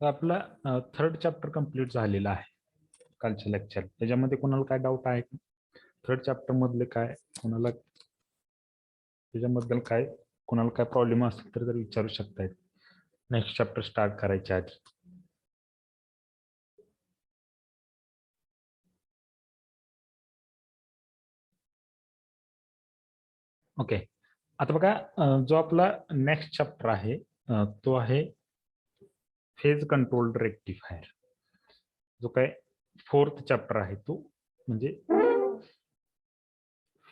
तर आपला third chapter complete झालेला आहे कालच्या लेक्चर. त्याच्यामध्ये कोणाला काय डाऊट आहे का? थर्ड चॅप्टर मधले काय कोणाला त्याच्याबद्दल काय कोणाला काय प्रॉब्लेम असेल तर विचारू शकतायत नेक्स्ट चॅप्टर स्टार्ट करायच्या आधी. ओके, आता बघा जो आपला नेक्स्ट चॅप्टर आहे तो आहे फेज कंट्रोल्ड रेक्टिफायर. जो काय फोर्थ चॅप्टर आहे तो म्हणजे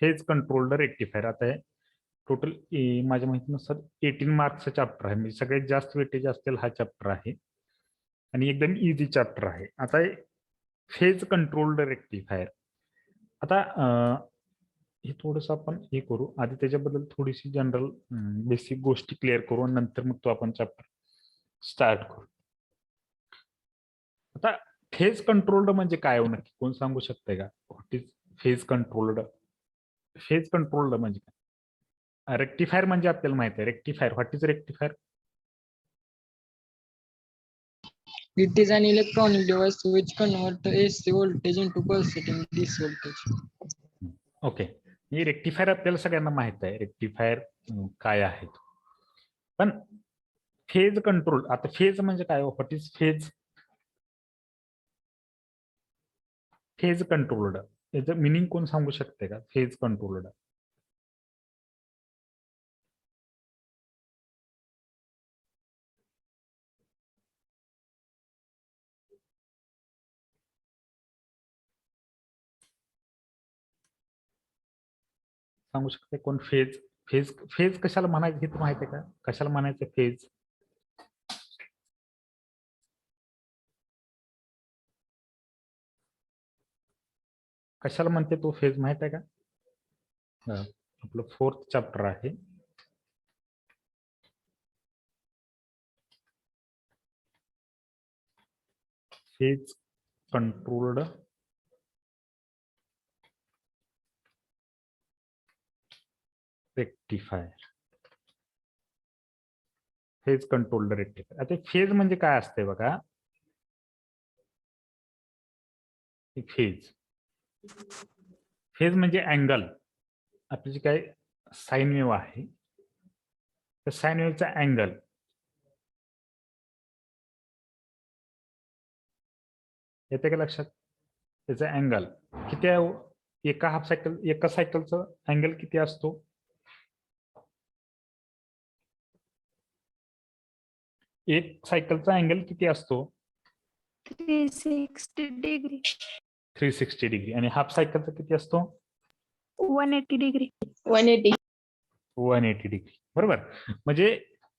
फेज कंट्रोल्ड रेक्टिफायर. आता हे टोटल माझ्या माहितीनुसार 18 मार्क्सचा चॅप्टर आहे, म्हणजे सगळ्यात जास्त वेटेज असतील हा चॅप्टर आहे आणि एकदम इझी चॅप्टर आहे. आता फेज कंट्रोल्ड रेक्टिफायर, आता हे थोडंसं आपण हे करू आधी, त्याच्याबद्दल थोडीशी जनरल बेसिक गोष्टी क्लिअर करू आणि नंतर मग तो आपण चॅप्टर स्टार्ट करू. आता फेज कंट्रोल्ड म्हणजे काय हो नक्की, कोण सांगू शकतंय का? What is phase controlled? Phase controlled म्हणजे काय? रेक्टिफायर म्हणजे आपल्याला माहित आहे. Rectifier, what is rectifier? It is an electronic device which converts AC voltage into pulsating DC voltage. Okay, हे रेक्टिफायर आपल्याला सगळ्यांना माहित आहे रेक्टिफायर काय आहे. पण फेज कंट्रोल, आता फेज म्हणजे काय? What is phase? Phase controlled याचं मिनिंग कोण सांगू शकते का? फेज कंट्रोल्ड सांगू शकते कोण? फेज फेज फेज कशाला म्हणायचं हे तर माहिती आहे का? कशाला म्हणायचं फेज? कशाला म्हणते तो फेज माहित आहे का? आपलं फोर्थ चॅप्टर आहे phase controlled rectifier. Phase controlled rectifier. आता फेज म्हणजे काय असते बघा. फेज फेज म्हणजे अँगल. आपली जी काय साइन वेव्ह आहे त्या साइन वेव्हचा अँगल येते का लक्षात? त्याचा अँगल किती आहे? एका हाफ सायकल, एका सायकलचा अँगल किती असतो? एक सायकलचा अँगल किती असतो? 360 डिग्री. 360 डिग्री. आणि हाफ सायकलचा किती असतो? 180 डिग्री. 180. 180 डिग्री. बरोबर. म्हणजे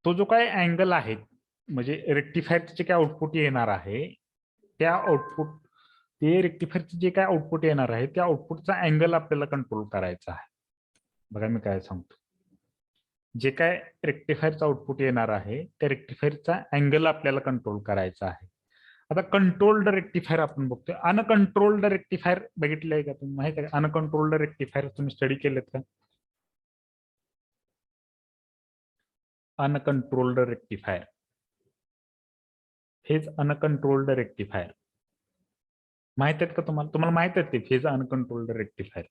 तो जो काय अँगल आहे, म्हणजे रेक्टिफायरचे काय आउटपुट येणार आहे त्या आउटपुट, ते रेक्टिफायरचे जे काय आउटपुट येणार आहे त्या आउटपुटचा अँगल आपल्याला कंट्रोल करायचा आहे. बघा मी काय सांगतो, जे काय रेक्टिफायरचा आउटपुट येणार आहे त्या रेक्टिफायरचा अँगल आपल्याला कंट्रोल करायचा आहे. आता कंट्रोल्ड रेक्टिफायर आपण बघतोय. अनकंट्रोल्ड रेक्टिफायर बघितलंय का तुम्ही? माहित आहे का अनकंट्रोल्ड रेक्टिफायर? तुम्ही स्टडी केलेत का? Uncontrolled rectifier, phase uncontrolled rectifier माहित आहेत का तुम्हाला? तुम्हाला माहित आहेत ते फेज अनकंट्रोल्ड रेक्टिफायर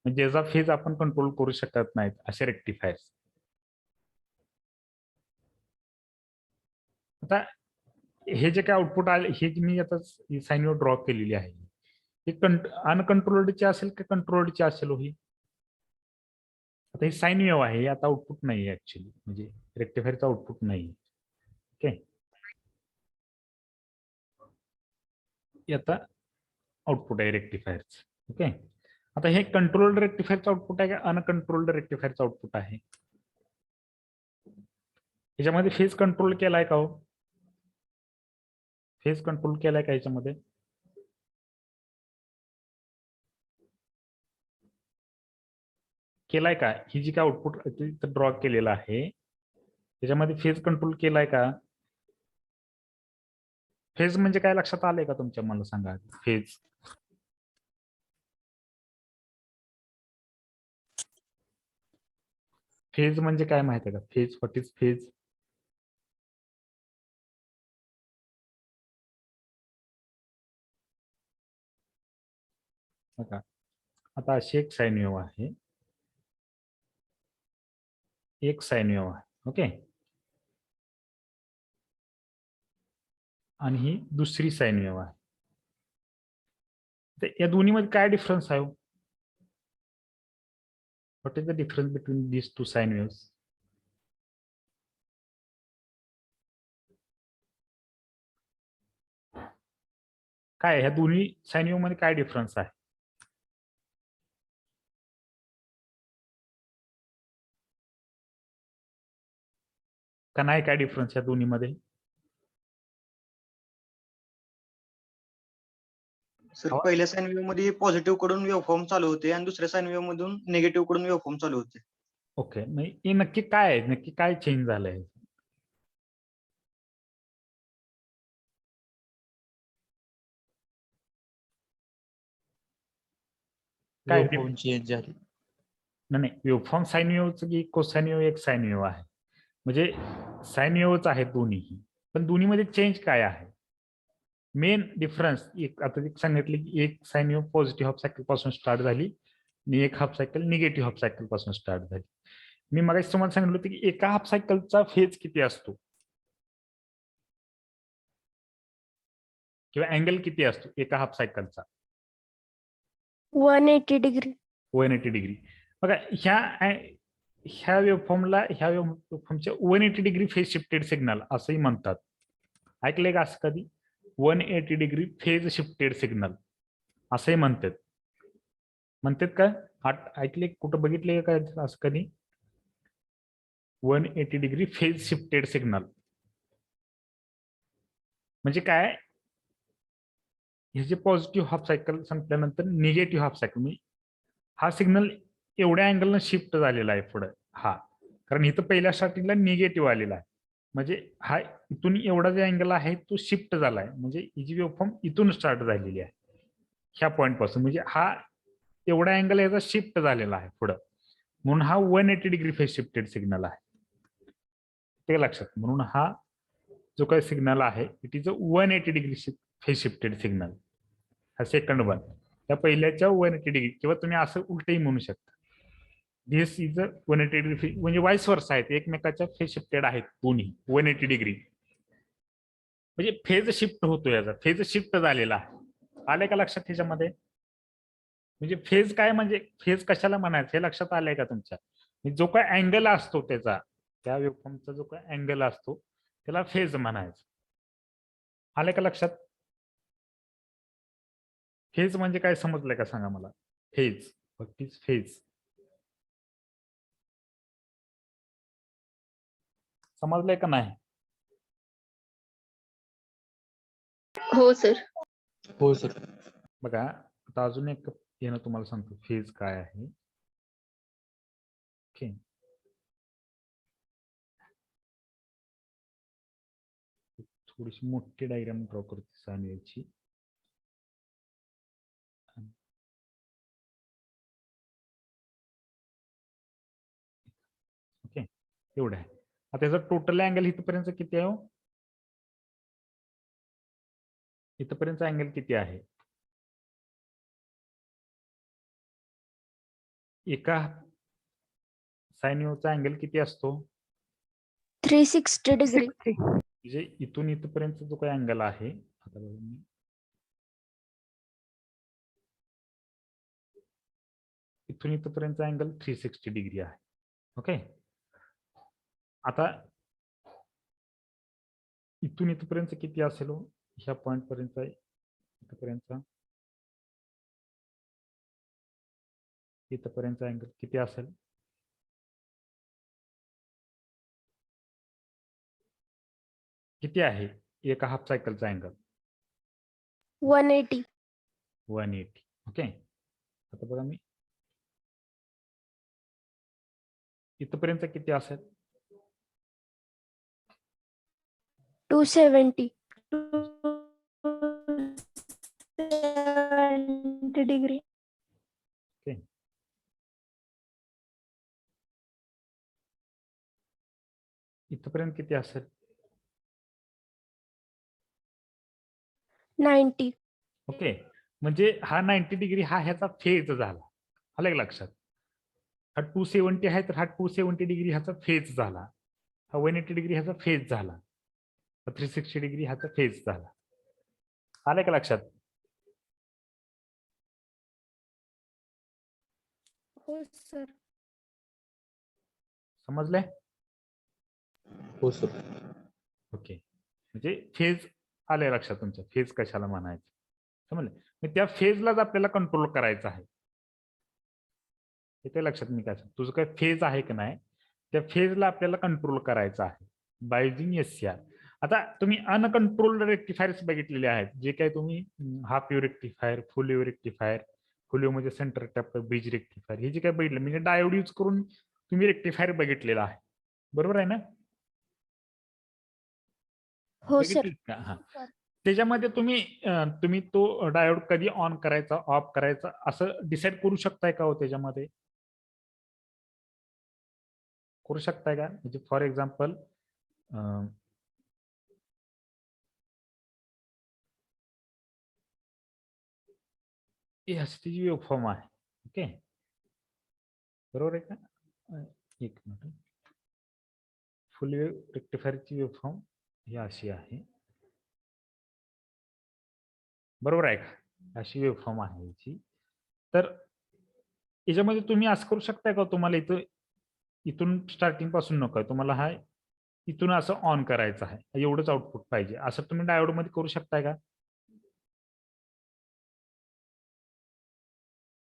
म्हणजे ज्याचा फेज आपण कंट्रोल करू शकत नाहीत असे रेक्टिफायर. आता हे जे काय आउटपुट आले हे मी आता साईनवर ड्रॉ केलेली आहे, हे अनकंट्रोल्डचे असेल का कंट्रोल्डचे असेल हो? ही आता ही साइन वेव्ह आहे, आता आउटपुट नाही आहे ऍक्च्युली, म्हणजे रेक्टिफायरचा आउटपुट नाही. ओके, आता आउटपुट आहे रेक्टिफायरच. ओके, आता हे कंट्रोल्ड रेक्टिफायरचं आउटपुट आहे का अनकंट्रोल्ड रेक्टिफायरचं आउटपुट आहे? ह्याच्यामध्ये फेज कंट्रोल केलाय का हो? फेज कंट्रोल केलाय का ह्याच्यामध्ये? केलाय का? ही जी काय आउटपुट ड्रॉ केलेला आहे त्याच्यामध्ये फेज कंट्रोल केलाय का? फेज म्हणजे काय लक्षात आलंय का तुमच्या? मला सांगा फेज. फेज म्हणजे काय माहिती आहे का? Phase, what is phase? बघा आता अशी एक साइन वेव्ह आहे, एक साइन वेव्ह आहे. ओके, आणि ही दुसरी साइन वेव्ह आहे. तर या दोन्हीमध्ये काय डिफरन्स आहे? What is the difference between these two sine waves? काय ह्या दोन्ही साइन वेव्ह मध्ये काय डिफरन्स आहे? का नाही काय डिफरन्स या दोन्ही मध्ये? सर पहिल्या साइन वेव्ह मध्ये पॉझिटिव्ह कडून वेव्हफॉर्म चालू होते आणि दुसऱ्या साइन वेव्ह मधून निगेटिव्ह कडून वेव्हफॉर्म चालू होते. ओके, मग हे नक्की काय आहे? नक्की काय चेंज झालंय? काय वेव्हफॉर्म चेंज झाली. नाही, वेव्हफॉर्म साइन वेव्हचं की कोसाइन वेव्ह एक साइन वेव्ह आहे, म्हणजे साइन वेव्हच आहेत दोन्हीही, पण दोन्हीमध्ये चेंज काय आहे? मेन डिफरन्स एक आता एक सांगितलं की एक sine wave positive half cycle पासून स्टार्ट झाली आणि एक half cycle negative half cycle पासून स्टार्ट झाली. मी मगाशी तुम्हाला सांगितलं होतं की एका हाफ सायकलचा फेज किती असतो किंवा अँगल किती असतो एका हाफ सायकलचा? 180 डिग्री. 180 डिग्री. बघा ह्या वेव्हफॉर्मच्या 180 डिग्री फेज शिफ्टेड सिग्नल असंही म्हणतात. ऐकलंय का असं कधी? 180 डिग्री फेज शिफ्टेड सिग्नल असंही म्हणतात का? ऐकले कुठं बघितले का असं कधी? 180 डिग्री फेज शिफ्टेड सिग्नल म्हणजे काय? हे जे पॉझिटिव्ह हाफ सायकल संपल्यानंतर निगेटिव्ह हाफ सायकल म्हणजे हा सिग्नल एवढ्या अँगलनं शिफ्ट झालेला आहे पुढे, हा कारण इथं पहिल्या स्टार्टिंगला निगेटिव्ह आलेला आहे, म्हणजे हा इथून एवढा जे अँगल आहे तो शिफ्ट झालाय, म्हणजे ही जी वेव्हफॉर्म इथून स्टार्ट झालेली आहे ह्या पॉईंट पासून, म्हणजे हा एवढा अँगल याचा शिफ्ट झालेला आहे पुढं, म्हणून हा 180 डिग्री फेज शिफ्टेड सिग्नल आहे. ते लक्षात, म्हणून हा जो काही सिग्नल आहे it is a 180 degree phase shifted signal. हा सेकंड वन त्या पहिल्याच्या 180 डिग्री, किंवा तुम्ही असं उलटही म्हणू शकता, दिस इज अ 180 डिग्री, म्हणजे वाईस वर्सा आहेत, एकमेकाच्या फेज शिफ्टेड आहेत दोन्ही 180 डिग्री, म्हणजे फेज शिफ्ट होतो, याचा फेज शिफ्ट झालेला आहे. आलंय का लक्षात त्याच्यामध्ये? म्हणजे फेज काय, म्हणजे फेज कशाला म्हणायचं हे लक्षात आलंय का तुमच्या? जो काय अँगल असतो त्याचा, त्या वेव्हफॉर्मचा जो काय अँगल असतो त्याला फेज म्हणायचं. आलंय का लक्षात? फेज म्हणजे काय समजलंय का सांगा मला? Phase, what is phase? समजलंय का नाही? हो सर. हो सर. बघा आता अजून एक येणं तुम्हाला सांगतो फेज काय आहे. ओके, थोडीशी मोठी डायग्राम ड्रॉ करते साइन वेव्हची. ओके, एवढं आहे. आता त्याचा टोटल अँगल इथपर्यंत किती आहे? इथपर्यंत अँगल किती आहे? एका साइन वेव्हचा अँगल किती असतो? 360 डिग्री. म्हणजे इथून इथपर्यंत जो काही अँगल आहे, आता बघा मी इथून इथपर्यंत अँगल 360 डिग्री आहे. ओके, आता इथून इथपर्यंत किती असेल? ह्या पॉइंट पर्यंत इथपर्यंत अँगल किती असेल? किती आहे एका हाफ सायकलचा अँगल? 180. 180. ओके, आता बघा मी इथपर्यंत किती असेल? 270. 270 डिग्री. ओके, इथपर्यंत किती असेल? 90. ओके, म्हणजे हा 90 डिग्री हा ह्याचा फेज झाला. आलं का लक्षात? हा 270 आहे तर हा 270 डिग्री ह्याचा फेज झाला. हा 180 डिग्री ह्याचा फेज झाला. हा 360 डिग्री ह्याचा फेज झाला. आलं का लक्षात? हो सर. समजलंय? हो सर. ओके. म्हणजे फेज आलंय लक्षात तुमच्या, फेज कशाला म्हणायचं समजलं. मग त्या फेजलाच आपल्याला कंट्रोल करायचं आहे. ते लक्षात मी काय तुझं काय फेज आहे की नाही, त्या फेजला आपल्याला कंट्रोल करायचं आहे बाय युजिंग SCR. आता तुम्ही अनकंट्रोल्ड रेक्टिफायर्स बघितलेले आहेत, जे काही तुम्ही हाफ वेव्ह रेक्टिफायर, फुल वेव्ह रेक्टिफायर, फुल वेव्ह म्हणजे सेंटर टॅप ब्रिज रेक्टिफायर, हे जे काही बघितलं म्हणजे डायोड यूज करून तुम्ही रेक्टिफायर बघितलेला आहे. बरोबर आहे ना? हो सर. बघितलं का? हा. त्याच्यामध्ये तुम्ही तो डायोड कधी ऑन करायचा, ऑफ करायचा असं डिसाईड करू शकताय का हो त्याच्यामध्ये? करू शकताय का? म्हणजे फॉर एक्झाम्पल अशी जी वेव्हफॉर्म आहे, ओके, बरोबर आहे का? एक मिनिट. फुल वेव्ह रेक्टिफायरची वेव्हफॉर्म ही अशी आहे, बरोबर आहे का? अशी वेव्हफॉर्म आहे याची. तर याच्यामध्ये तुम्ही असं करू शकताय का, तुम्हाला इथून स्टार्टिंग पासून नको आहे, तुम्हाला हा इथून असं ऑन करायचं आहे, एवढंच आउटपुट पाहिजे, असं तुम्ही डायोड मध्ये करू शकताय का?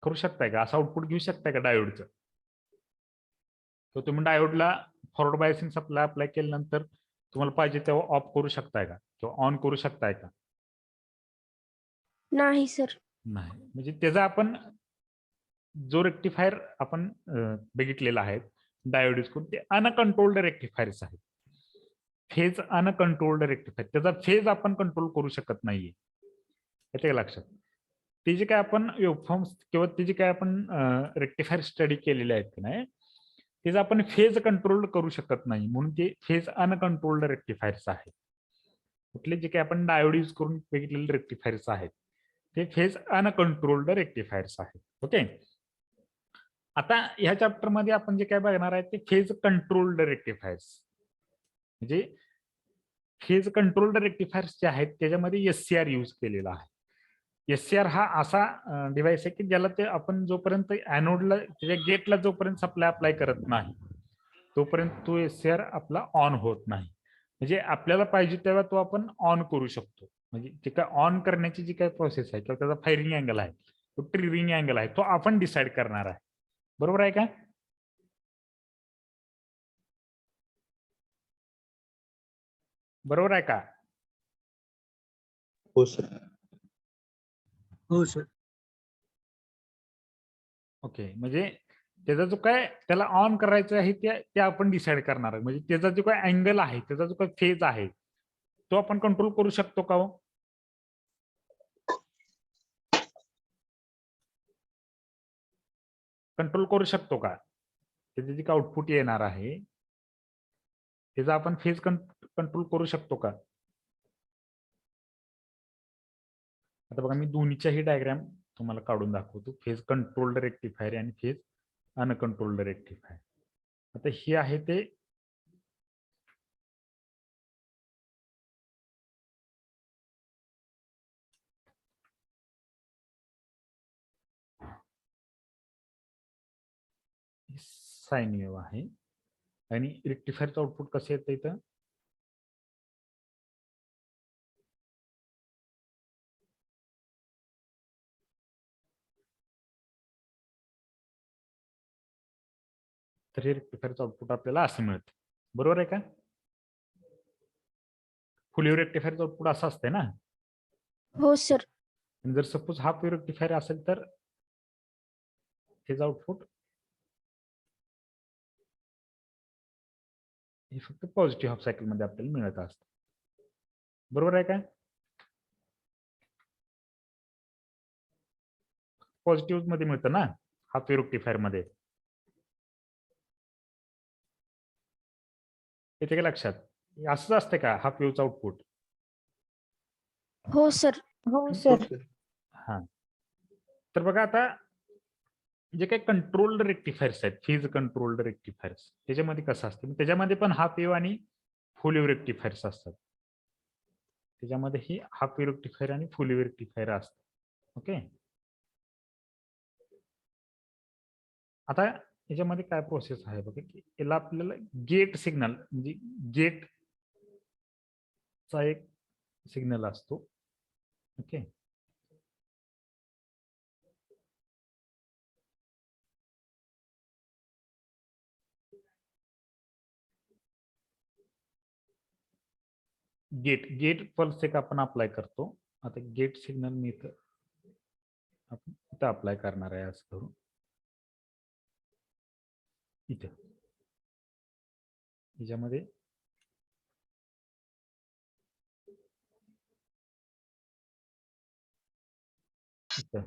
करू शकताय का? असं आउटपुट घेऊ शकताय का डायोडचं? तर तुम्ही डायोडला फॉरवर्ड बायसिंग सप्लाय अप्लाय केल्यानंतर तुम्हाला पाहिजे तेव्हा ऑफ करू शकताय का किंवा ऑन करू शकताय का? नाही सर. नाही. म्हणजे त्याचा आपण जो रेक्टिफायर आपण बघितलेला आहे डायोड यूज करून, ते अनकंट्रोल्ड रेक्टिफायर्स आहेत. फेज अनकंट्रोल्ड रेक्टिफायर, त्याचा फेज आपण कंट्रोल करू शकत नाहीये. येते का लक्षात? ते जे काय आपण वेव्हफॉर्म्स किंवा ते जे काय आपण रेक्टिफायर स्टडी केलेले आहेत की नाही, त्याचा आपण फेज कंट्रोल करू शकत नाही, म्हणून ते फेज अनकंट्रोल्ड रेक्टिफायर्स आहेत. कुठले जे काही आपण डायोड यूज करून बघितलेले रेक्टिफायर्स आहेत ते फेज अनकंट्रोल्ड रेक्टिफायर्स आहेत. ओके. आता ह्या चॅप्टर मध्ये आपण जे काय बघणार आहे ते फेज कंट्रोल्ड रेक्टिफायर्स. म्हणजे फेज कंट्रोल्ड रेक्टिफायर्स जे आहेत त्याच्यामध्ये SCR यूज केलेला आहे. SCR हा असा डिव्हाइस आहे की ज्याला ते आपण जोपर्यंत ऍनोडला त्याच्या गेटला जोपर्यंत सप्लाय अप्लाय करत नाही तोपर्यंत तो SCR आपला ऑन होत नाही. म्हणजे आपल्याला पाहिजे तेव्हा तो आपण ऑन करू शकतो. म्हणजे जे काय ऑन करण्याची जी काय प्रोसेस आहे किंवा त्याचा फायरिंग अँगल आहे, तो ट्रिगरिंग अँगल आहे, तो आपण डिसाईड करणार आहे. बरोबर आहे का? बरोबर आहे का? हो सर. हो सर. ओके. म्हणजे त्याचा जो काय त्याला ऑन करायचं आहे ते आपण डिसाईड करणार आहे. म्हणजे त्याचा जो काय अँगल आहे, त्याचा जो काय फेज आहे तो आपण कंट्रोल करू शकतो का हो? कंट्रोल करू शकतो का? त्याचे जे काय आउटपुट येणार आहे त्याचा आपण फेज कंट्रोल करू शकतो का? आता बघा मी दोन्हीच्याही डायग्राम तुम्हाला काढून दाखवतो, फेज कंट्रोल्ड रेक्टिफायर आणि फेज अनकंट्रोल्ड रेक्टिफायर. आता हे आहे ते साइन वेव्ह आहे आणि रेक्टिफायरचं आउटपुट कसं येतं इथं? तर हे रेक्टिफायरचं आउटपुट आपल्याला असं मिळतं. बरोबर आहे का? फुल वेव्ह रेक्टिफायरचं आउटपुट असं असते ना. हो सर. जर सपोज हाफ वेव्ह रेक्टिफायर असेल तर त्याचं आउटपुट हे फक्त पॉझिटिव्ह हाफ सायकल मध्ये आपल्याला मिळत असतं. बरोबर आहे का? पॉझिटिव्ह मध्ये मिळतं ना हाफ वेव्ह रेक्टिफायर मध्ये. येते का लक्षात? असंच असते का हाफ वेव्हचं आउटपुट? हो सर. हो सर. हा. तर बघा आता जे काही कंट्रोल्ड रेक्टिफायर्स आहेत, फेज कंट्रोल्ड रेक्टिफायर्स, त्याच्यामध्ये कसं असतं, त्याच्यामध्ये पण हाफ वेव्ह आणि फुल वेव्ह रेक्टिफायर्स असतात. त्याच्यामध्ये ही हाफ वेव्ह रेक्टिफायर आणि फुल वेव्ह रेक्टिफायर असतात. ओके. आता याच्यामध्ये काय प्रोसेस आहे बघा, की याला आपल्याला गेट सिग्नल म्हणजे गेटचा एक सिग्नल असतो. ओके. गेट पल्स एक आपण अप्लाय करतो. आता गेट सिग्नल मी इथं अप्लाय करणार आहे असं करून इथे याच्यामध्ये इथं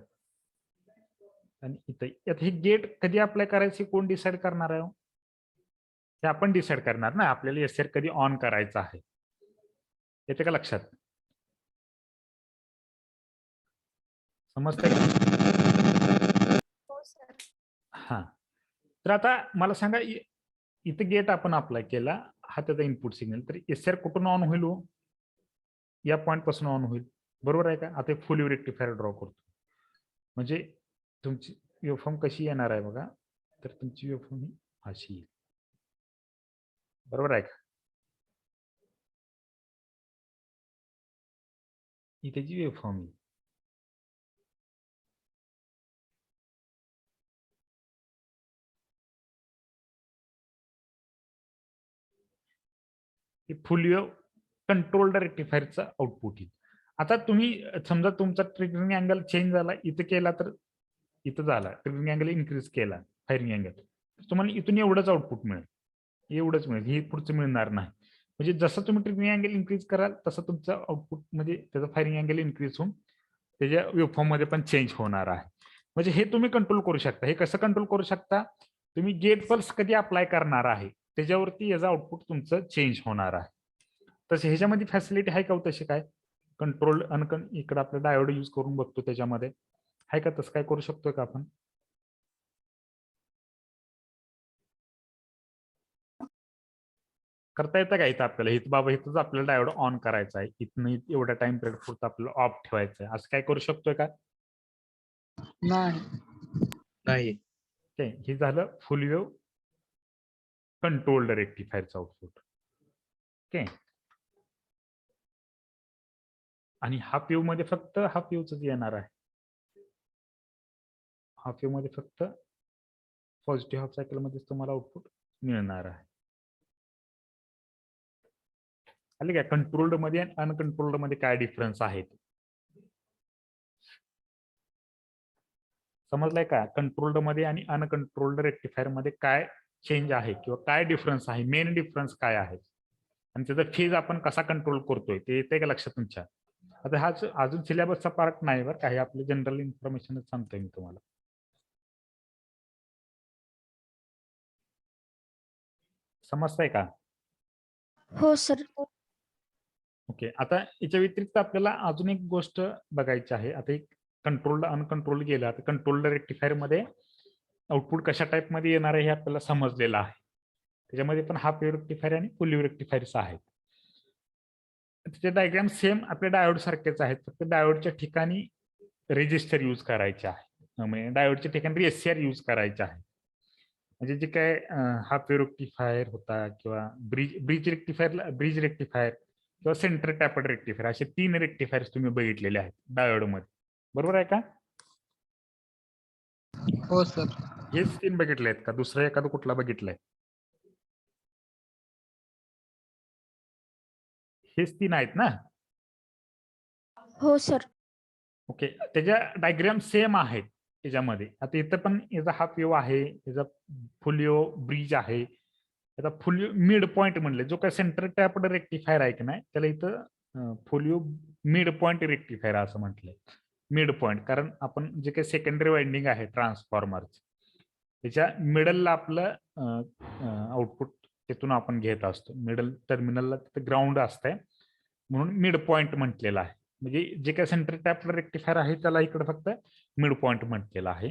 आणि इथं. आता हे गेट कधी अप्लाय करायचे कोण डिसाइड करणार आहे? हे आपण डिसाइड करणार ना, आपल्याला एसआर कधी ऑन करायचं आहे. येते का लक्षात? समजतंय का? हो सर. हा. तर आता मला सांगा, इथे गेट आपण अप्लाय केला, हा त्याचा इनपुट सिग्नल, तर एसआर कुठून ऑन होईल? या पॉइंट पासून ऑन होईल, बरोबर आहे का? आता फुल रेक्टिफायर ड्रॉ करतो, म्हणजे तुमची वेव्हफॉर्म कशी येणार आहे बघा, तर तुमची वेव्हफॉर्म ही अशी येईल, बरोबर आहे का? ही त्याची वेव्हफॉर्म येईल. फुल वेव्ह कंट्रोल्ड रेक्टिफायरचा आउटपुट येईल. आता तुम्ही समजा तुमचा ट्रिगरिंग अँगल चेंज झाला, इथं केला तर इथं झाला, ट्रिगरिंग अँगल इन्क्रीज केला, फायरिंग अँगल, तुम्हाला इथून एवढंच आउटपुट मिळेल, एवढंच मिळेल, हे पुढचं मिळणार नाही. म्हणजे जसं तुम्ही ट्रिगरिंग अँगल इन्क्रीज कराल तसं तुमचं आउटपुट म्हणजे त्याचा फायरिंग अँगल इन्क्रीज होऊन त्याच्या वेव्हफॉर्म मध्ये पण चेंज होणार आहे. म्हणजे हे तुम्ही कंट्रोल करू शकता. हे कसं कंट्रोल करू शकता? तुम्ही गेट पल्स कधी अप्लाय करणार आहे त्याच्यावरती याचा आउटपुट तुमचं चेंज होणार आहे. तसे ह्याच्यामध्ये फॅसिलिटी आहे का तशी काय कंट्रोल इकडे आपलं डायोड यूज करून बघतो, त्याच्यामध्ये आहे का तसं काय करू शकतोय का आपण? करता येतं का इथं आपल्याला? इथं बाबा इथंच आपल्याला डायोड ऑन करायचा आहे, इथनं एवढ्या टाइम पिरियड पुरतं आपल्याला ऑफ ठेवायचं आहे, असं काय करू शकतोय का? नाही. नाही. हे झालं फुल वेव्ह कंट्रोल्ड रेक्टिफायरचं आउटपुट. ओके. आणि हाफ वेव्ह मध्ये फक्त हाफ वेव्हच येणार आहे. हाफ वेव्ह मध्ये फक्त पॉझिटिव्ह हाफ सायकल मध्येच तुम्हाला आउटपुट मिळणार आहे. आले का? कंट्रोल्ड मध्ये आणि अनकंट्रोल्ड मध्ये काय डिफरन्स आहेत समजलाय का? कंट्रोल्ड मध्ये आणि अनकंट्रोल्ड रेक्टिफायर मध्ये काय चेंज आहे किंवा काय डिफरन्स आहे, मेन डिफरन्स काय आहे आणि त्याचा फेज आपण कसा कंट्रोल करतोय ते येते का लक्षात तुमच्या? आता हा अजून सिलेबसचा पार्ट नाही बरं, काही आपले जनरल इन्फॉर्मेशनच सांगतोय मी तुम्हाला. समजताय का? हो सर. ओके. आता याच्या व्यतिरिक्त आपल्याला अजून एक गोष्ट बघायची आहे. आता एक कंट्रोल्ड अनकंट्रोल्ड गेलं, आता कंट्रोल्ड रेक्टिफायर मध्ये आउटपुट कशा टाइप मध्ये येणार आहे हे आपल्याला समजलेलं आहे. त्याच्यामध्ये पण हाफ वेव्ह रेक्टिफायर आणि फुल वेव्ह रेक्टिफायर्स आहेत. त्याचे डायग्राम सेम आपल्या डायोड सारखेच आहेत, फक्त डायोडच्या ठिकाणी रेजिस्टर यूज करायचे आहे, म्हणजे डायोडच्या ठिकाणी एससीआर यूज करायचे आहे. म्हणजे जे काय हाफ वेव्ह रेक्टिफायर होता किंवा ब्रिज रेक्टिफायर किंवा सेंटर टॅपर्ड रेक्टिफायर, असे 3 रेक्टिफायर्स तुम्ही बघितलेले आहेत डायोड मध्ये, बरोबर आहे का? हो सर. हेच 3 बघितले आहेत का? दुसरा एखादा कुठला बघितलाय? हेच 3 आहेत ना? हो सर. ओके. त्याच्या डायग्राम सेम आहेत त्याच्यामध्ये. आता इथं पण याचा हाफ वेव्ह आहे, याचा फुल वेव्ह ब्रिज आहे, याचा फुल मिड पॉइंट म्हणले, जो काय सेंटर टॅप्ड रेक्टिफायर आहे की नाही त्याला इथं फुल वेव्ह मिड पॉइंट रेक्टिफायर असं म्हटलंय. मिड पॉइंट कारण आपण जे काही सेकंडरी वाइंडिंग आहे ट्रान्सफॉर्मर त्याच्या मिडलला आपलं आउटपुट तिथून आपण घेत असतो. मिडल टर्मिनलला तिथं ग्राउंड असतंय म्हणून मिड पॉइंट म्हटलेलं आहे. म्हणजे जे काय सेंटर टॅपला रेक्टिफायर आहे त्याला इकडे फक्त मिड पॉइंट म्हटलेला आहे.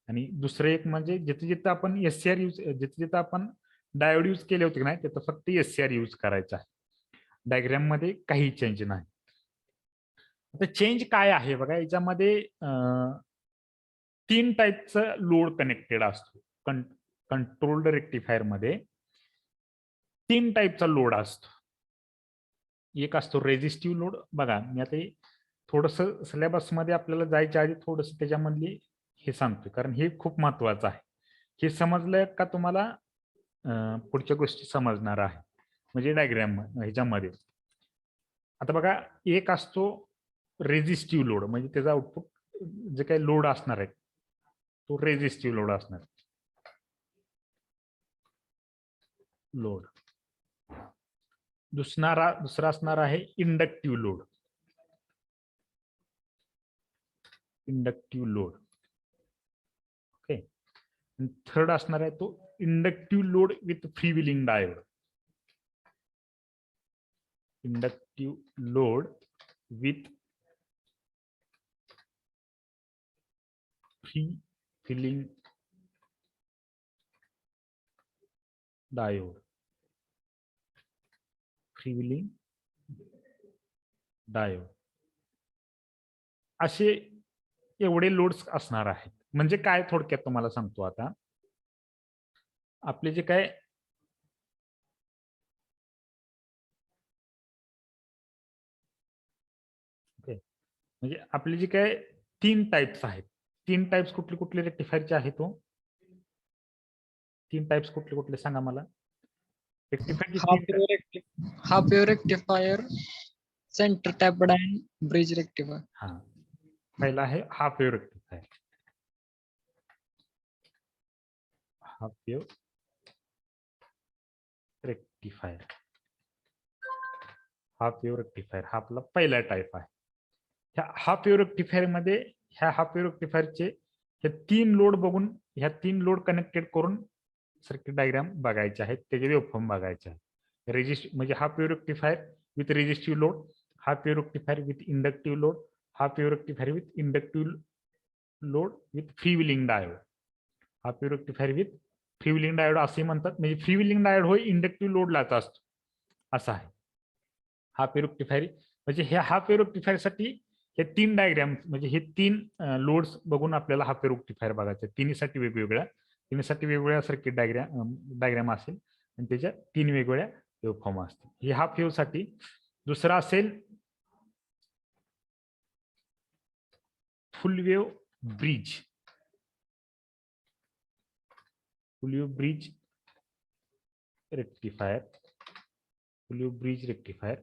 आणि दुसरं एक म्हणजे जिथे जिथं आपण SCR यूज जिथे जिथं आपण डायोड यूज केले होते की नाही तिथं फक्त SCR यूज करायचं आहे. डायग्राम मध्ये काही चेंज नाही. आता चेंज काय आहे बघा, याच्यामध्ये 3 टाईपचा लोड कनेक्टेड असतो. कंट्रोल्ड रेक्टिफायर मध्ये 3 टाईपचा लोड असतो. एक असतो रेझिस्टिव्ह लोड. बघा मी आता थोडस सिलेबस मध्ये आपल्याला जायच्या आधी थोडस त्याच्यामधली हे सांगतोय, कारण हे खूप महत्वाचं आहे. हे समजलं का तुम्हाला पुढच्या गोष्टी समजणार आहे, म्हणजे डायग्राम ह्याच्यामध्ये. आता बघा एक असतो रेझिस्टिव्ह लोड, म्हणजे त्याचा आउटपुट जे काही लोड असणार आहे तो रेझिस्टिव्ह लोड असणार. लोड दुसरा असणार आहे inductive load. Inductive load okay. Third असणार आहे तो inductive load with freewheeling diode. Inductive load with freewheeling diode. Freewheeling diode असे एवढे लोड्स असणार आहेत. म्हणजे काय थोडक्यात तुम्हाला सांगतो. आता आपले जे काय म्हणजे आपले जे काय 3 टाइप्स आहेत. 3 टाइप्स कुठले कुठले रेक्टिफायरचे आहेत तो? 3 टाइप्स कुठले कुठले सांगा मला. half wave rectifier, center tapped and bridge rectifier. हा, पहिला आहे half wave rectifier. Half wave rectifier. Half wave rectifier हा आपला पहिला टाइप आहे. ह्या हाफ वेव्ह रेक्टिफायर मध्ये ह्या हाफ वेव्ह रेक्टिफायरचे हे 3 लोड बघून, ह्या 3 लोड कनेक्टेड करून सर्किट डायग्राम बघायचे आहेत, त्याचे वेव्हफॉर्म बघायचे आहेत. म्हणजे half wave rectifier with resistive load, half wave rectifier with inductive load, half wave rectifier with inductive load with freewheeling diode. Half wave rectifier with freewheeling diode असे म्हणतात. म्हणजे फ्रीव्हीलिंग डायोड होय इंडक्टिव्ह लोडलाच असतो असा आहे हाफ वेव्ह रेक्टिफायर. म्हणजे ह्या half wave rectifier साठी हे 3 डायग्राम, म्हणजे हे 3 लोड्स बघून आपल्याला हाफ वेव्ह रेक्टिफायर बघायचे. तिन्हीसाठी वेगवेगळ्या सर्किट डायग्राम असेल आणि त्याच्या 3 वेगवेगळ्या वेव्हफॉर्म असतील. हे हाफ वेव्ह साठी. दुसरा असेल फुल वेव्ह ब्रिज. फुल वेव्ह ब्रिज रेक्टिफायर. फुल वेव्ह ब्रिज रेक्टिफायर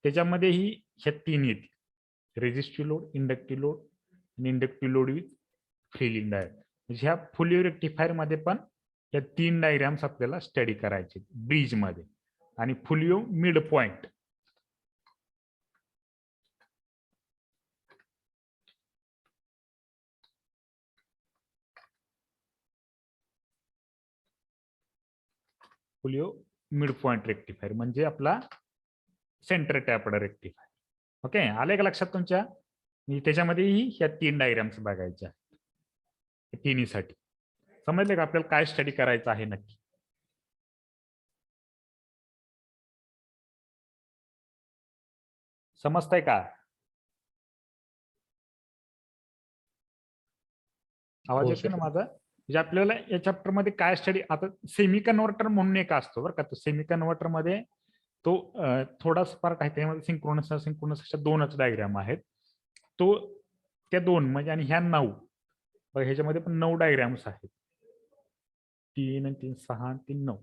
त्याच्यामध्येही ह्या 3 येतील. रेझिस्टिव्ह लोड, इंडक्टिव्ह लोड आणि inductive load with freewheeling diode. म्हणजे ह्या फुल वेव्ह रेक्टिफायर मध्ये पण या 3 डायग्राम्स आपल्याला स्टडी करायचे ब्रिज मध्ये. आणि फुल वेव्ह मिड पॉइंट. फुल वेव्ह मिड पॉइंट रेक्टिफायर म्हणजे आपला सेंटर टॅप्ड रेक्टिफायर. ओके, आले का लक्षात तुमच्या? त्याच्यामध्येही ह्या 3 डायग्राम्स बघायच्या तिन्हीसाठी. समजले का आपल्याला काय स्टडी करायचं आहे नक्की? समजतंय का? आवाज येतोय ना माझा? म्हणजे आपल्याला या चॅप्टर मध्ये काय स्टडी. आता सेमी कन्व्हर्टर म्हणून एक असतो बरं का. तो सेमी कन्व्हर्टर मध्ये तो थोडासा पार्ट आहे, त्यामध्ये सिंक्रोनस अशा 2च डायग्राम आहेत. तो त्या 2 म्हणजे आणि ह्या 9 बघा, ह्याच्यामध्ये पण 9 डायग्राम्स आहेत. 3 आणि 3 6 आणि 3 9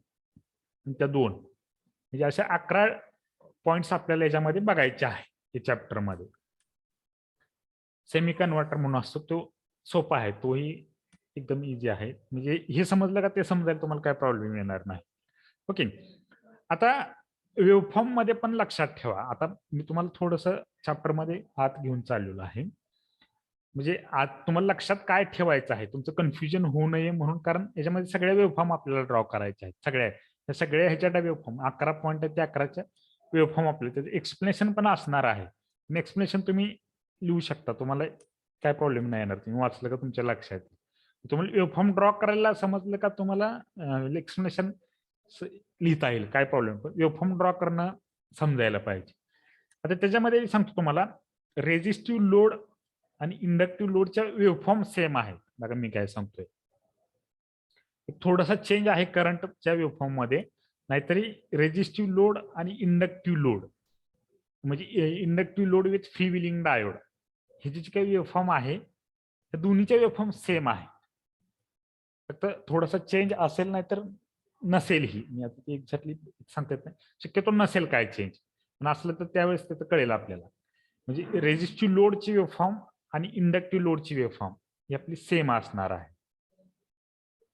आणि त्या 2 म्हणजे अशा 11 पॉइंट्स आपल्याला याच्यामध्ये बघायचे आहे या चॅप्टर मध्ये. सेमी कन्व्हर्टर म्हणून असतो तो सोपा आहे, तोही एकदम इझी आहे. म्हणजे हे समजलं का ते समजायला तुम्हाला काय प्रॉब्लेम येणार नाही. ओके, आता वेव्हफॉर्म मध्ये पण लक्षात ठेवा. आता मी तुम्हाला थोडस चॅप्टर मध्ये आत घेऊन चाललेलो आहे. म्हणजे आज तुम्हाला लक्षात काय ठेवायचं आहे, तुमचं कन्फ्युजन होऊ नये म्हणून. कारण याच्यामध्ये सगळ्या वेव्हफॉर्म आपल्याला ड्रॉ करायचे आहेत. सगळ्या ह्याच्या वेव्हफॉर्म 11 पॉईंट आहेत, त्या 11च्या वेव्हफॉर्म आपल्याला त्याचं एक्सप्लेनेशन पण असणार आहे. एक्सप्लेनेशन तुम्ही लिहू शकता, तुम्हाला काय प्रॉब्लेम नाही येणार, तुम्ही वाचलं का तुमच्या लक्षात येईल. तुम्हाला वेव्हफॉर्म ड्रॉ करायला समजलं का तुम्हाला एक्सप्लेनेशन लिहिता येईल, काय प्रॉब्लेम. पण वेव्हफॉर्म ड्रॉ करणं समजायला पाहिजे. आता त्याच्यामध्ये सांगतो तुम्हाला, रेझिस्टिव्ह लोड आणि इंडक्टिव्ह लोडच्या वेव्हफॉर्म सेम आहेत. बघा मी काय सांगतोय, थोडासा चेंज आहे करंटच्या वेव्हफॉर्म मध्ये, नाहीतरी रेझिस्टिव्ह लोड आणि इंडक्टिव्ह लोड म्हणजे inductive load with free wheeling diode, हे जी काही वेव्हफॉर्म आहे त्या दोन्हीच्या वेव्हफॉर्म सेम आहे. फक्त थोडासा चेंज असेल नाही तर नसेलही, मी आता ते एक्झॅक्टली सांगता येत नाही, शक्यतो नसेल काय चेंज, पण असलं तर त्यावेळेस त्याचं कळेल आपल्याला. म्हणजे रेझिस्टिव्ह लोडची वेव्हफॉर्म आणि इंडक्टिव्ह लोडची वेव्हफॉर्म ही आपली सेम असणार आहे.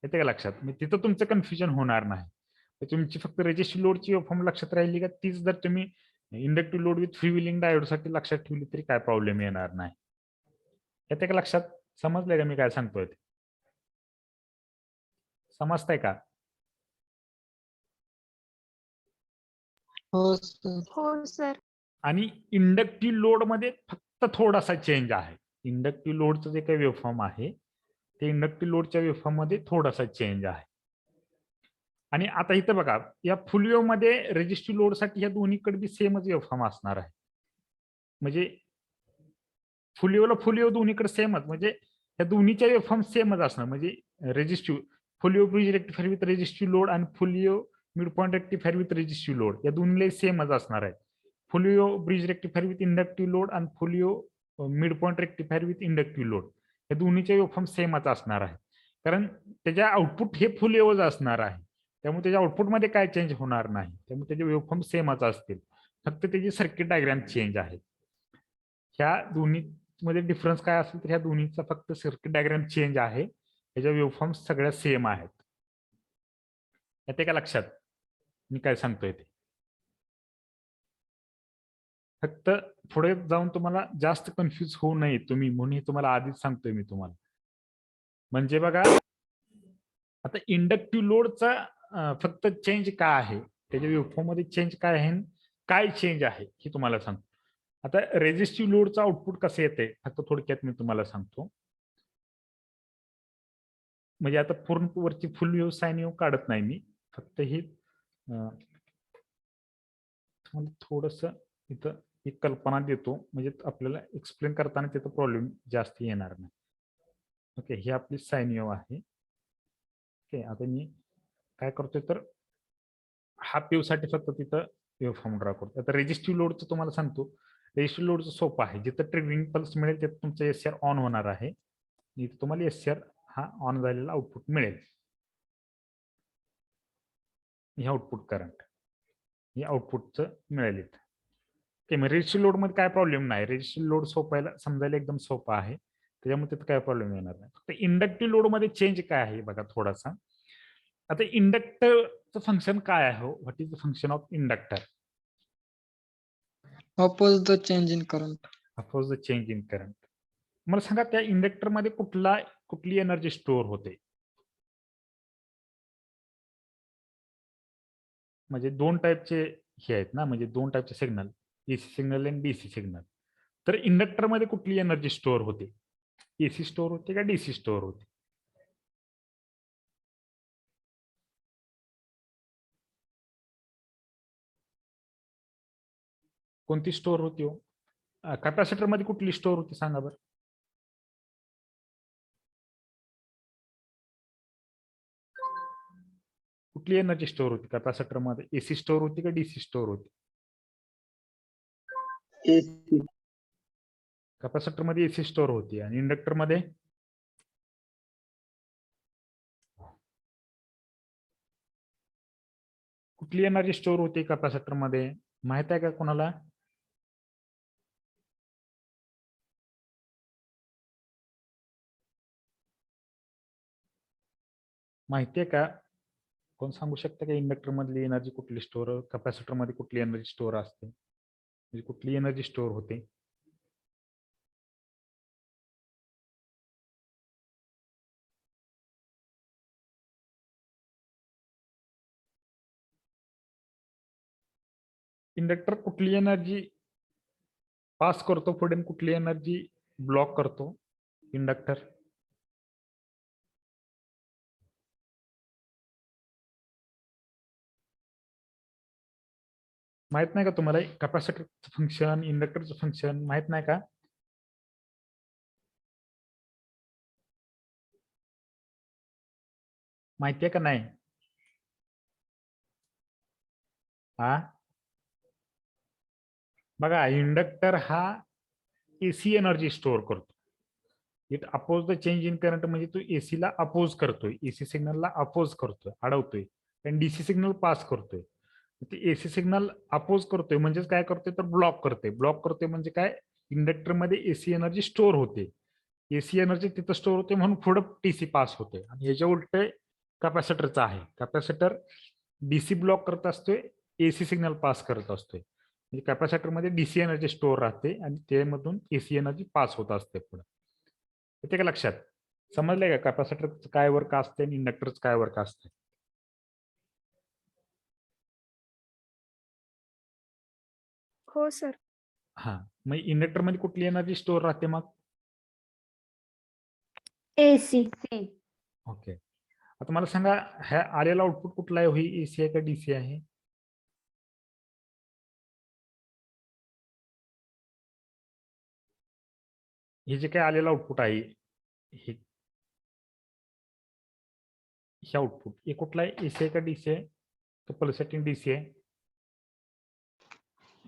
येते का लक्षात? म्हणजे तिथं तुमचं कन्फ्युजन होणार नाही. तुमची फक्त रेझिस्टिव्ह लोडची वेव्हफॉर्म लक्षात राहिली का, तीच जर तुम्ही inductive load with free wheeling diode साठी लक्षात ठेवली तरी काय प्रॉब्लेम येणार नाही. येते का लक्षात? समजलंय का मी काय सांगतोय ते? समजतंय का? हो सर. हो सर. आणि इंडक्टिव्ह लोड मध्ये फक्त थोडासा चेंज आहे. इंडक्टिव्ह लोडचं जे काही वेव्हफॉर्म आहे ते इंडक्टिव्ह लोडच्या वेव्हफॉर्म मध्ये थोडासा चेंज आहे. आणि आता इथं बघा, या फुल वेव्ह मध्ये रेझिस्टिव्ह लोड साठी या दोन्हीकडे बी सेमच वेव्हफॉर्म असणार आहे. म्हणजे फुल वेव्ह दोन्हीकडे सेमच, म्हणजे या दोन्हीच्या वेव्हफॉर्म सेमच असणार. म्हणजे resistive full wave bridge rectifier with resistive load आणि full wave mid point rectifier with resistive load या दोन्ही सेमच असणार आहे. Full wave bridge rectifier with inductive load आणि full wave mid point rectifier with inductive load या दोन्हीचे waveform सेमच असणार आहे. कारण त्याच्या आउटपुट हे फुल वेव्हच असणार आहे, त्यामुळे त्याच्या आउटपुटमध्ये काय चेंज होणार नाही. त्यामुळे त्याचे वेव्हफॉर्म सेमच असतील, फक्त त्याची सर्किट डायग्राम चेंज आहे. ह्या दोन्ही मध्ये डिफरन्स काय असेल तर ह्या दोन्हीचा फक्त सर्किट डायग्राम चेंज आहे, त्याच्या वेव्हफॉर्म सगळ्या सेम आहेत. येते का लक्षात मी काय सांगतोय ते? फक्त पुढे जाऊन तुम्हाला जास्त कन्फ्युज होऊ नये तुम्ही, म्हणून तुम्हाला आधीच सांगतोय मी तुम्हाला. म्हणजे बघा, आता इंडक्टिव्ह लोडचा फक्त चेंज काय आहे, त्याच्या वेव्हफॉर्म मध्ये चेंज काय आहे, काय चेंज आहे हे तुम्हाला सांगतो. आता रेझिस्टिव्ह लोडचं आउटपुट कसं येते फक्त थोडक्यात मी तुम्हाला सांगतो. म्हणजे आता पूर्ण वरची फुल वेव्ह साइन वेव्ह काढत नाही मी, फक्त हे तुम्हाला थोडस इथं एक कल्पना देतो, म्हणजे आपल्याला एक्सप्लेन करताना तिथं प्रॉब्लेम जास्त येणार नाही. ओके, ही आपली साइन वेव्ह आहे. ओके, आता मी काय करतोय तर हाफ वेव्ह साठी फक्त तिथं वेव्हफॉर्म ड्रॉ करतो. आता रेझिस्टिव्ह लोडचं तुम्हाला सांगतो. रेझिस्टिव्ह लोडचं सोपं आहे, जिथं ट्रिगरिंग पल्स मिळेल तिथं तुमचं एसआर ऑन होणार आहे, इथं तुम्हाला एसआर हा ऑन झालेला आउटपुट मिळेल. हे आउटपुट करंट हे आउटपुटचं मिळेल इथं. ओके, मग रेझिस्टिव्ह लोड मध्ये काय प्रॉब्लेम नाही, रेझिस्टिव्ह लोड सोपायला समजायला एकदम सोपं आहे, त्याच्यामुळे तिथं काय प्रॉब्लेम येणार नाही. फक्त इंडक्टिव्ह लोड मध्ये चेंज काय आहे बघा थोडासा. आता इंडक्टरचं फंक्शन काय आहे, what is the function of inductor? Oppose the change in current. Oppose the change in current. मला सांगा त्या इंडक्टर मध्ये कुठली एनर्जी स्टोअर होते? म्हणजे दोन टाईपचे हे आहेत ना, म्हणजे दोन टाईपचे सिग्नल, एसी सिग्नल आणि डीसी सिग्नल. तर इंडक्टर मध्ये कुठली एनर्जी स्टोअर होते? एसी स्टोअर होते का डीसी स्टोअर होते? कोणती स्टोअर होती हो? कॅपॅसिटर मध्ये कुठली स्टोअर होती सांगा बरं? कुठली एनर्जी स्टोअर होती कॅपॅसिटर मध्ये? एसी स्टोअर होती का डीसी स्टोअर होती? कॅपॅसिटर मध्ये एसी स्टोअर होती आणि इंडक्टर मध्ये कुठली एनर्जी स्टोअर होती कॅपॅसिटर मध्ये? माहित आहे का कोणाला? माहिती आहे का? कोण सांगू शकतं का इंडक्टर मधली एनर्जी कुठली स्टोअर, कॅपॅसिटर मध्ये कुठली एनर्जी स्टोअर असते, म्हणजे कुठली एनर्जी स्टोअर होते? इंडक्टर कुठली एनर्जी पास करतो पुढे आणि कुठली एनर्जी ब्लॉक करतो इंडक्टर. माहित नाही का तुम्हाला कॅपॅसिटरचं फंक्शन इंडक्टरचं फंक्शन माहित नाही का? माहिती आहे का नाही? हा बघा इंडक्टर हा एसी एनर्जी स्टोअर करतो. It oppose the change in current म्हणजे तो एसी ला अपोज करतोय, एसी सिग्नलला अपोज करतोय, अडवतोय आणि डीसी सिग्नल पास करतोय. ते एसी सिग्नल अपोज करतोय म्हणजेच काय करतोय तर ब्लॉक करतोय. ब्लॉक करतोय म्हणजे काय इंडक्टर मध्ये एसी एनर्जी स्टोअर होते. एसी एनर्जी तिथं स्टोअर होते म्हणून पुढे टीसी पास होते. आणि याच्या उलट कॅपॅसिटरचा आहे. कॅपॅसिटर डीसी ब्लॉक करत असतोय, एसी सिग्नल पास करत असतोय. म्हणजे कॅपॅसिटर मध्ये डीसी एनर्जी स्टोअर राहते आणि त्यामधून एसी एनर्जी पास होत असते पुढे. येते का लक्षात? समजलंय का कॅपॅसिटरचं काय वर्क असते आणि इंडक्टरचं काय वर्क असते? हो सर. हा मग इंडक्टर मध्ये कुठली एनर्जी स्टोअर राहते मग? एसी. ओके. आता मला सांगा ह्या आलेला आउटपुट कुठला आहे? ही एसी आहे का डीसी आहे? हे जे काही आलेलं आउटपुट आहे हे आउटपुट हे कुठला आहे? एसी आहे का डीसी आहे? तर पल्सेटिंग डीसी आहे.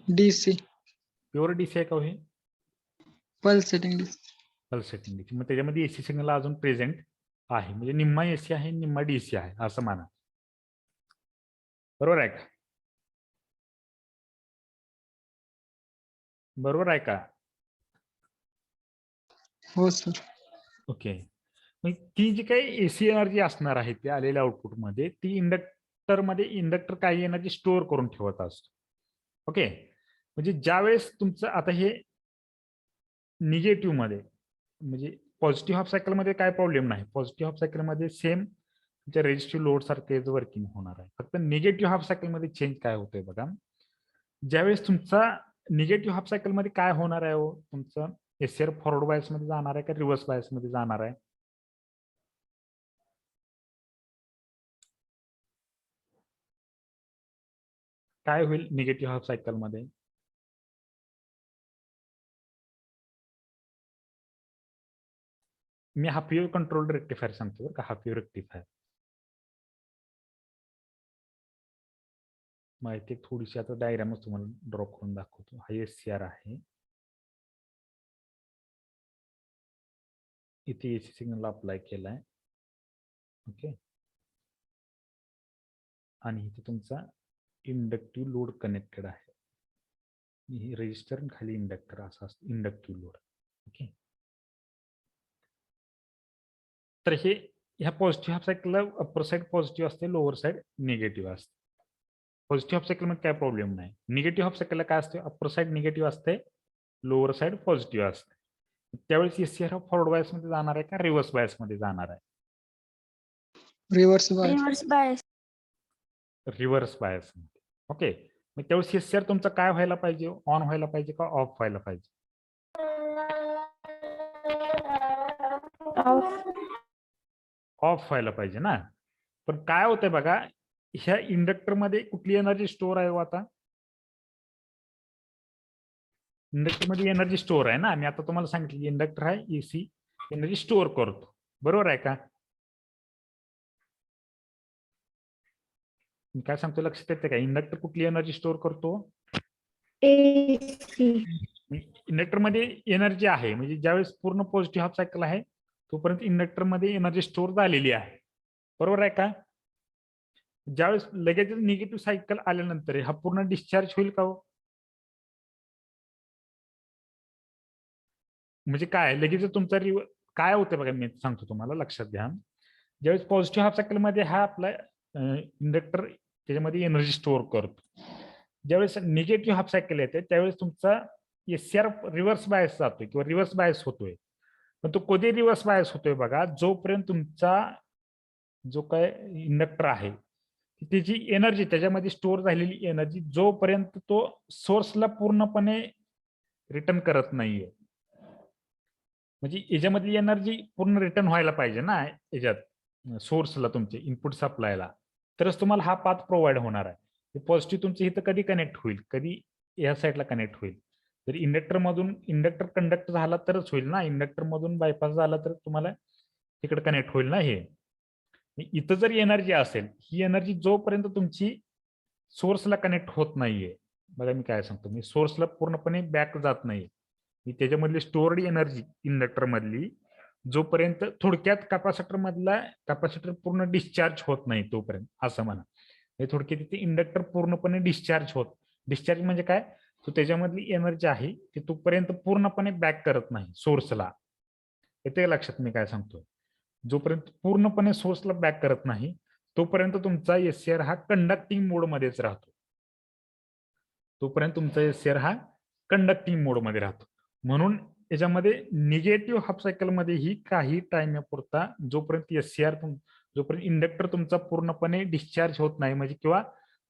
DC. प्युअर डीसी आहे का हे? Pulsating DC. Pulsating DC. मग त्याच्यामध्ये एसी सिग्नल अजून प्रेझेंट आहे म्हणजे निम्मा एसी आहे निम्मा डीसी आहे असं माना. बरोबर आहे का? बरोबर आहे का? हो सर. ओके. मग ती जी काही एसी एनर्जी असणार आहे ती आलेल्या आउटपुट मध्ये ती इंडक्टर मध्ये इंडक्टर काही एनर्जी स्टोअर करून ठेवत असतो. ओके. म्हणजे ज्यावेळेस तुमचं आता हे निगेटिव्ह मध्ये म्हणजे पॉझिटिव्ह हाफ सायकल मध्ये काय प्रॉब्लेम नाही. पॉझिटिव्ह हाफ सायकल मध्ये सेम तुमच्या रेजिस्टिव्ह लोड सारखे वर्किंग होणार आहे. फक्त निगेटिव्ह हाफ सायकल मध्ये चेंज काय होतोय बघा. ज्यावेळेस तुमचा निगेटिव्ह हाफ सायकल मध्ये काय होणार आहे हो, तुमचं एसआर फॉरवर्ड बायस मध्ये जाणार आहे का रिव्हर्स बायस मध्ये जाणार आहे? काय होईल निगेटिव्ह हाफ सायकल मध्ये? मी हाफ वेव्ह कंट्रोल्ड रेक्टिफायर सांगतो का हाफ वेव्ह रेक्टिफायर. माहिती थोडीशी आता डायग्रामच तुम्हाला ड्रॉ करून दाखवतो. हा एससीआर आहे. इथे एसी सिग्नल अप्लाय केलाय. ओके. आणि इथे तुमचा इंडक्टिव्ह लोड कनेक्टेड आहे. ही रेजिस्टर खाली इंडक्टर असा असतो इंडक्टिव्ह लोड. ओके. तर हे ह्या पॉझिटिव्ह हाफ सायकलला अप्पर साइड पॉझिटिव्ह असते, लोअर साइड निगेटिव्ह असते. पॉझिटिव्ह हाफ सायकल मध्ये काय प्रॉब्लेम नाही. निगेटिव्ह हाफ सायकलला काय असते? अप्पर साइड निगेटिव्ह असते, लोअर साइड पॉझिटिव्ह असते. त्यावेळेस एससीआर फॉरवर्ड बायस मध्ये जाणार आहे का रिव्हर्स बायस मध्ये जाणार आहे? Reverse bias. Reverse bias. Reverse bias मध्ये. ओके. मग त्यावेळेस एससीआर तुमचा काय व्हायला पाहिजे? ऑन व्हायला पाहिजे का ऑफ व्हायला पाहिजे? ऑफ व्हायला पाहिजे ना. पण काय होतंय बघा ह्या इंडक्टर मध्ये कुठली एनर्जी स्टोअर आहे हो आता? इंडक्टर मध्ये एनर्जी स्टोअर आहे ना. मी आता तुम्हाला सांगितलं इंडक्टर आहे एसी एनर्जी स्टोअर करतो. बरोबर आहे का? मी काय सांगतो लक्षात येते का? इंडक्टर कुठली एनर्जी स्टोअर करतो? एसी. इंडक्टर मध्ये एनर्जी आहे म्हणजे ज्यावेळेस पूर्ण पॉझिटिव्ह हाफ सायकल आहे तोपर्यंत इंडक्टर मध्ये एनर्जी स्टोअर झालेली आहे. बरोबर आहे का? ज्यावेळेस लगेच निगेटिव्ह सायकल आल्यानंतर हा पूर्ण डिस्चार्ज होईल का हो? म्हणजे काय लगेच तुमचा काय होतं बघा मी सांगतो तुम्हाला लक्षात घ्या. ज्यावेळेस पॉझिटिव्ह हाफ सायकल मध्ये हा आपला इंडक्टर त्याच्यामध्ये एनर्जी स्टोअर करतो. ज्यावेळेस निगेटिव्ह हाफ सायकल येते त्यावेळेस तुमचा एससीआर रिव्हर्स बायस जातोय किंवा रिव्हर्स बायस होतोय. पण तो कधी रिव्हर्स बायस होतोय बघा जोपर्यंत तुमचा जो काय इंडक्टर आहे त्याची एनर्जी त्याच्यामध्ये स्टोअर झालेली एनर्जी जोपर्यंत तो सोर्सला पूर्णपणे रिटर्न करत नाहीये. म्हणजे याच्यामधली एनर्जी पूर्ण रिटर्न व्हायला पाहिजे ना याच्यात सोर्सला, तुमचे इनपुट सप्लायला, तरच तुम्हाला हा पाथ प्रोव्हाइड होणार आहे. पॉझिटिव्ह तुमचं इथं कधी कनेक्ट होईल, कधी या साईडला कनेक्ट होईल. जर इंडक्टर मधून इंडक्टर कंडक्ट झाला तरच होईल ना, इंडक्टर मधून बायपास झाला तर तुम्हाला तिकडे कनेक्ट होईल ना हे. इथं जर एनर्जी असेल, ही एनर्जी जोपर्यंत तुमची सोर्सला कनेक्ट होत नाहीये, बघा मी काय सांगतो, मी सोर्सला पूर्णपणे बॅक जात नाही, मी त्याच्यामधली स्टोअर्ड एनर्जी इंडक्टर मधली जोपर्यंत, थोडक्यात कॅपॅसिटर पूर्ण डिस्चार्ज होत नाही तोपर्यंत असं म्हणा. थोडक्यात तिथे इंडक्टर पूर्णपणे डिस्चार्ज म्हणजे काय, तो त्याच्यामधली एनर्जी आहे ती तोपर्यंत पूर्णपणे बॅक करत नाही सोर्सला. येते लक्षात मी काय सांगतो. जोपर्यंत पूर्णपणे सोर्सला बॅक करत नाही तोपर्यंत तुमचा एससीआर हा कंडक्टिंग मोड मध्येच राहतो. तोपर्यंत तुमचा एससीआर हा कंडक्टिंग मोड मध्ये राहतो. म्हणून याच्यामध्ये निगेटिव्ह हाफ सायकल मध्ये ही काही टाइम पुरता जोपर्यंत एससीआर जोपर्यंत इंडक्टर तुमचा पूर्णपणे डिस्चार्ज होत नाही, म्हणजे किंवा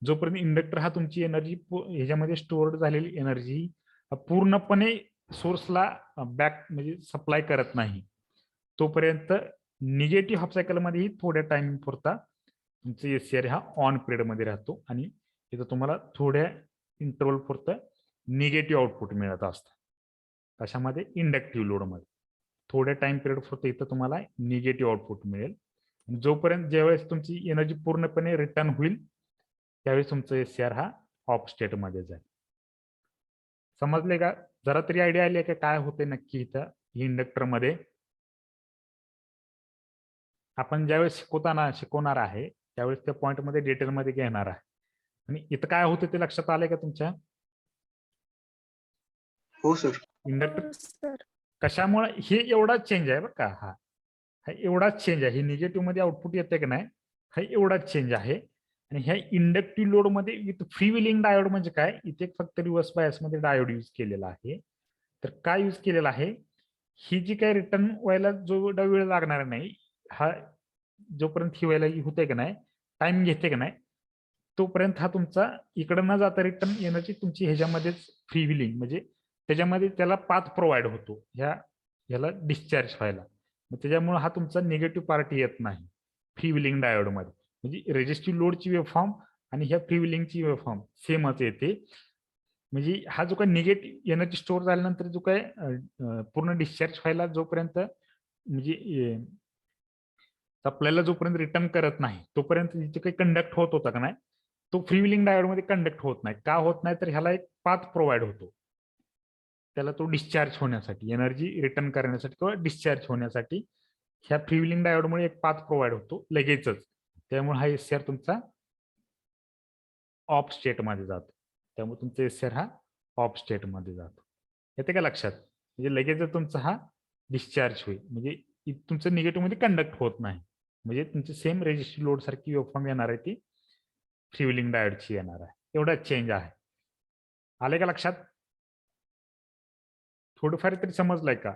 जोपर्यंत इंडक्टर हा तुमची एनर्जी ह्याच्यामध्ये स्टोअर्ड झालेली एनर्जी पूर्णपणे सोर्सला बॅक म्हणजे सप्लाय करत नाही, तोपर्यंत निगेटिव्ह हाफ सायकल मध्ये थोड्या टाइम पुरता तुमचा एससीआर हा ऑन पिरियड मध्ये राहतो आणि इथं तुम्हाला थोड्या इंटरवल पुरतं निगेटिव्ह आउटपुट मिळत असतं. कशामध्ये, इंडक्टिव्ह लोड मध्ये थोड्या टाइम पिरियड पुरतं इथं तुम्हाला निगेटिव्ह आउटपुट मिळेल. जोपर्यंत ज्यावेळेस तुमची एनर्जी पूर्णपणे रिटर्न होईल त्यावेळेस तुमचं एससीआर हा ऑफ स्टेट मध्ये जाईल. समजले का? जरा तरी आयडिया आली का काय होते नक्की इथं इंडक्टर मध्ये. आपण ज्यावेळेस शिकवणार आहे त्यावेळेस त्या पॉइंट मध्ये डिटेल मध्ये घेणार आहे. आणि इथं काय होतं ते लक्षात आलंय का तुमच्या? हो सर. इंडक्टर हो सर. कशामुळे हे एवढाच चेंज आहे बरं का, हा एवढाच चेंज आहे. हे निगेटिव्ह मध्ये आउटपुट येते की नाही, हा एवढाच चेंज आहे. आणि ह्या इंडक्टिव्ह लोड मध्ये विथ फ्री व्हीलिंग डायोड म्हणजे काय, इथे फक्त रिव्हर्स बायस मध्ये डायोड यूज केलेला आहे. तर काय यूज केलेला आहे, ही जी काही रिटर्न व्हायला जो वेळ लागणार नाही, हा जोपर्यंत ही व्हायला होते की नाही, टाइम घेते की नाही, तोपर्यंत हा तुमचा इकडे न जाता रिटर्न एनर्जी तुमची ह्याच्यामध्येच फ्री व्हीलिंग म्हणजे त्याच्यामध्ये त्याला पाथ प्रोव्हाइड होतो ह्याला डिस्चार्ज व्हायला. मग त्याच्यामुळे हा तुमचा निगेटिव्ह पार्टी येत नाही फ्री व्हीलिंग डायोड मध्ये. म्हणजे रेजिस्टिव्ह लोडची वेव्हफॉर्म आणि ह्या फ्री व्हीलिंगची वेव्हफॉर्म सेमच येते. म्हणजे हा जो काही निगेटिव्ह एनर्जी स्टोअर झाल्यानंतर जो काय पूर्ण डिस्चार्ज व्हायला जोपर्यंत म्हणजे सप्लायला जोपर्यंत रिटर्न करत नाही तोपर्यंत जे काही कंडक्ट होत होता का नाही, तो फ्री व्हीलिंग डायोड मध्ये कंडक्ट होत नाही. का होत नाही तर ह्याला एक पाथ प्रोव्हाइड होतो, त्याला तो डिस्चार्ज होण्यासाठी, एनर्जी रिटर्न करण्यासाठी किंवा डिस्चार्ज होण्यासाठी ह्या फ्री व्हीलिंग डायोडमुळे एक पाथ प्रोव्हाइड होतो लगेचच. त्यामुळे हा एससीआर तुमचा ऑफ स्टेट मध्ये जातो. त्यामुळे तुमचा एससीआर हा ऑफ स्टेट मध्ये जातो. येते का लक्षात? म्हणजे लगेच तुमचा हा डिस्चार्ज होईल, म्हणजे तुमचं निगेटिव्ह मध्ये कंडक्ट होत नाही. म्हणजे तुमची सेम रेजिस्टिव्ह लोड सारखी वेव्हफॉर्म येणार आहे, ती फ्री व्हीलिंग डायोडची येणार आहे. एवढा चेंज आहे. आले का लक्षात? थोडंफार तरी समजलंय का?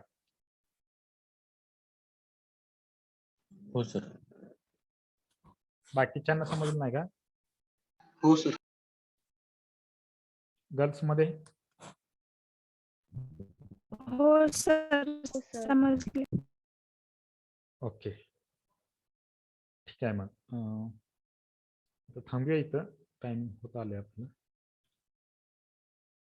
हो सर. बाकीच्यांना समजलं नाही का? हो सर. गर्ल्स मध्ये हो सर. समजले. ओके, ठीक आहे. मग थांबूया इथं, टाइम होत आले आपलं.